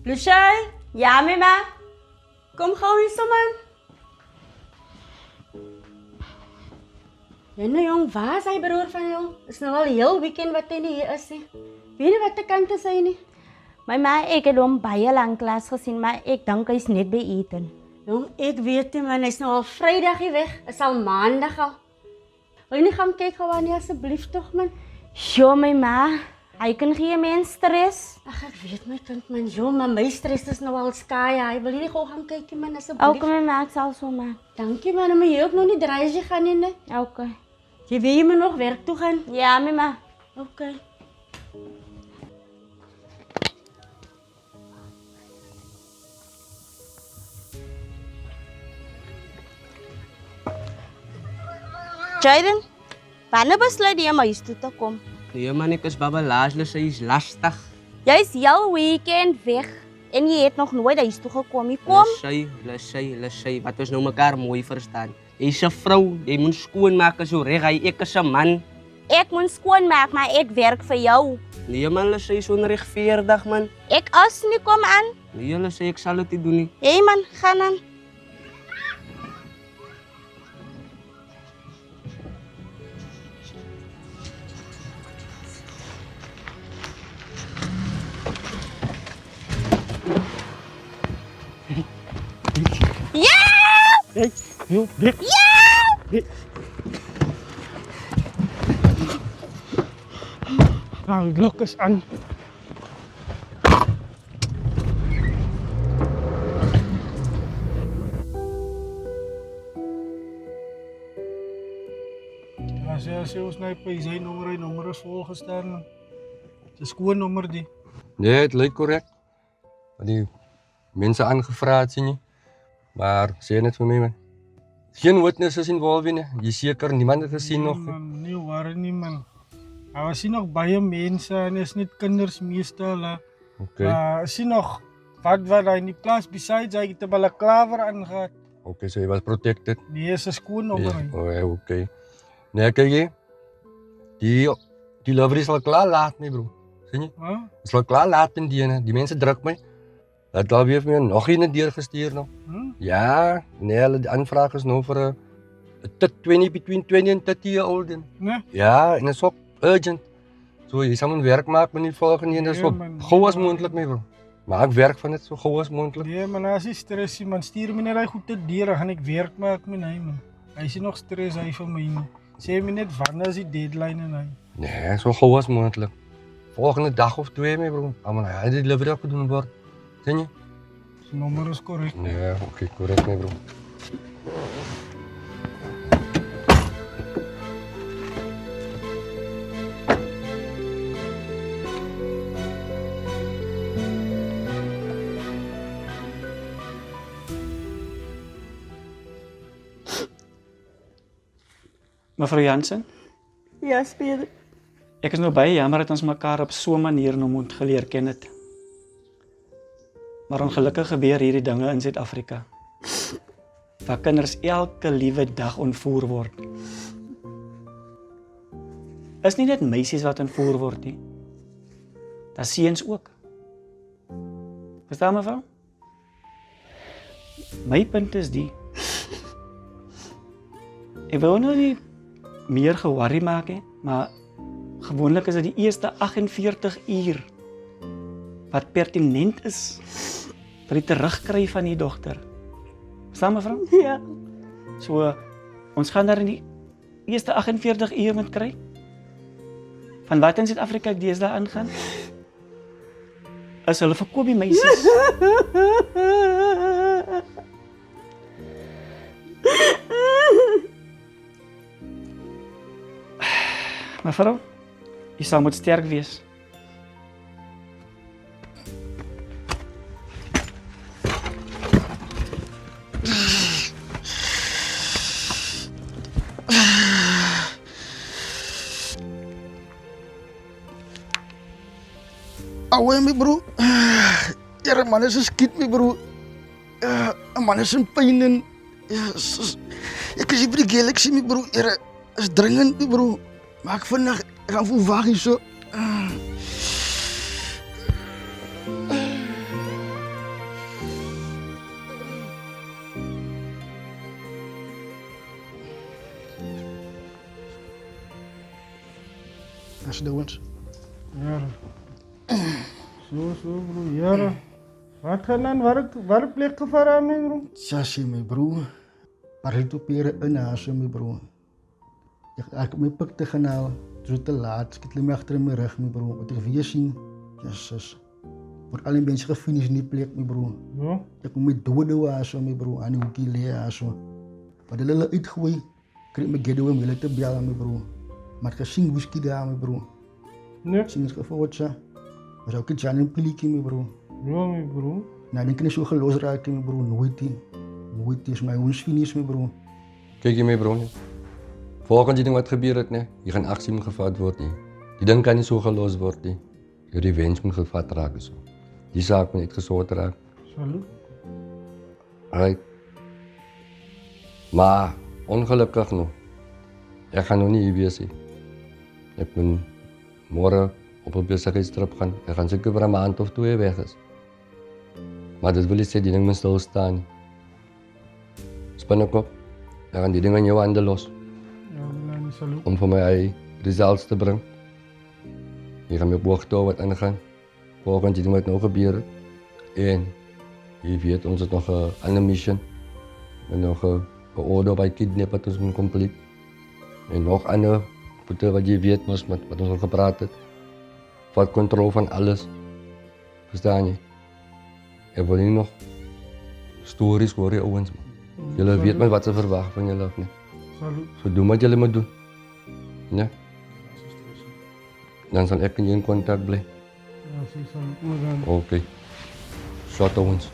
Lucia? Ja, mama? Kom gauw hier zo, man. Ja, nou jong, waar is hy broer van jou? Is nou al heel weekend wat hy nie hier is nie. Weet nie wat te kant is hy nie. My ma, ek het hom baie lank klas gesien, maar ek dink hy's net by eten. Jong, ek weet nie, man, hy's nou al Vrydag hier weg. Is al Maandag al. Wil jy nie gaan kyk gou aan nie, asseblief toch, man? Jo, my ma, hy kan geen mens stres. Ag, ek weet my kind, man. Jo, maar my stres is nou al skaai. Hy wil jy nie gou gaan kyk nie, man, asseblief. Okay, my ma, ek sal so maak. Dankie, man, maar jy ook nog nie draai gaan nie, nee. Okay. Jy weet jy moet nog werk toe gaan. Ja, my ma. Okay. Jaden, wanneer besluit jy om huis toe te kom? Nee man, ek is babalaas, sy is lastig. Jy's heel weekend weg en jy het nog nooit huis toe gekom nie. Kom. Lassie, wat ons nou mekaar mooi verstaan. Jy's 'n vrou, jy moet skoonmaak as jy reg hy, ek is 'n man. Ek moet skoonmaak, maar ek werk vir jou. Nee man, Lassie is onregverdig man. Ek as nie kom aan. Nee Lassie, ek sal dit nie doen nie. Hey man, gaan aan. Hey, joh, dik. Ja! Nou, die lok is aan. Ja, sê ons nou by sy nommer is volgestaan. Het is gewoon nommer die. Nee, het lijkt correct. Want die mensen aangevraagd sien je. Maar sê net vir my man. Geen witnesses involved nie. Jy seker niemand het gesien nog. Man, nie waar nie man. Daar was hier nog baie mense en is net kinders meestal. Okay. Is hier nog wat daar in die plaas besides hy het 'n balaklaver aangehad. Okay, so jy was protected. Nee, is 'n skoon nommer. Ja, okay. Nee, kyk jy. Die lover is al klaar laat my bro. Sien jy? Huh? Is al klaar laat in die mense druk my. Dat al weer vir my nog een deur gestuur nog. Ja, nee, hulle die aanvraag is nou vir 'n 20 between 20 and 30 year old. Nee? Ja, en dit is ook urgent. So jy sal moet werk maak met die volgende en dit is so gou as moontlik my bro. Maak werk van dit so gou as moontlik. Nee man, as jy stres man, stuur my net daai goed te deur, gaan ek werk maak met hy man. Hy is nog stres hy vir my nie. Sê my net wanneer is die deadline en hy. Nee, so gou as moontlik. Volgende dag of 2 my bro. Maar hy het die delivery ook gedoen word. Sien jy? Die nommer is korrek. Nee, okay, korrek my bro. Mevrou Jansen, Ja, speel. ek is nou baie jammer dat ons mekaar op so 'n manier nou moet geleer ken het. Maar ongelukkig gebeur hierdie dinge in Suid-Afrika. Waar kinders elke liewe dag ontvoer word. Is nie net meisies wat ontvoer word nie. Daar's seuns ook. Verstaan mevrou? My punt is die. Ek wil nou nie meer geworry maak nie, maar gewoonlik is dit die eerste 48 uur wat pertinent is vir die terugkry van die dogter. Verstaan mevrou? Ja. So, ons gaan daar in die eerste 48 uur moet kry. Van wat in Suid-Afrika deesdae aangaan, is hulle verkoop die meisies. Mevrou, jy sal moet sterk wees. Ouwe my bro. Ja, man is geskiet my bro. Een man is in pyn en ek is hier vir die Galaxy my bro. Ja, is dringend my bro. Maar ek vandag gaan voel waag hier so. As Douwens. Ja. So bro, ja. Wat gaan dan? Waar plek gevaar aan my bro? Ja, sê my broer. Maar het op hier in huis, my broer. Ek het my pik te gaan haal. Het is te laat. Ek het hulle my agter in my rug, my broer. Wat ek weer sien. Jesus. Word al die mense gefinish in die plek, my broer. Ja. Ek moet my dode was, my broer. Aan die hoekie leer, so. Wat hulle uitgooi. Kry my ghetto om hulle te bel, my broer. Maar ek gesien whisky daar, my broer. Nee. Sien is gevoortsa. Maar ook 'n Jan en Piliekie, my broer. Ja, my bro. Nou, denk ik zo gelos raak, my broer. Nooit die. Nooit die is my ons finish, my broer. Kyk jy my bro nie. Volgens die ding wat gebeur het nie, jy gaan aksie moet gevat word nie. Die ding kan nie so gelos word nie. Die revenge moet gevat raak so. Die saak moet net gesort raak. Salut. Right. Maar ongelukkig nog. Ek gaan nog nie hier wees nie. Ek moet môre op 'n besigheidstrip gaan. Ek gaan seker vir 'n maand of 2 weg is. Maar dit wil nie sê die ding moet stil staan nie. Spinnekop, ek gaan die ding aan jou hande los Ja, nee, salut. om vir my eie results te bring. Jy gaan my op hoogte hou wat ingaan. Volgens die ding wat nou gebeur het. En jy weet, ons het nog 'n ander mission. En nog 'n order by kidnap wat ons moet complete. En nog ander punte wat jy weet mos met wat ons al gepraat het. Vat kontrole van alles. Verstaan jy? Ek wil nie nog stories hoor jy ouens. Julle weet maar wat se verwag van julle af nie. Salut. So doen wat julle moet doen. Ja? Dan sal ek en jy in kontak bly. Ja, salut. Okay. Shot ouens.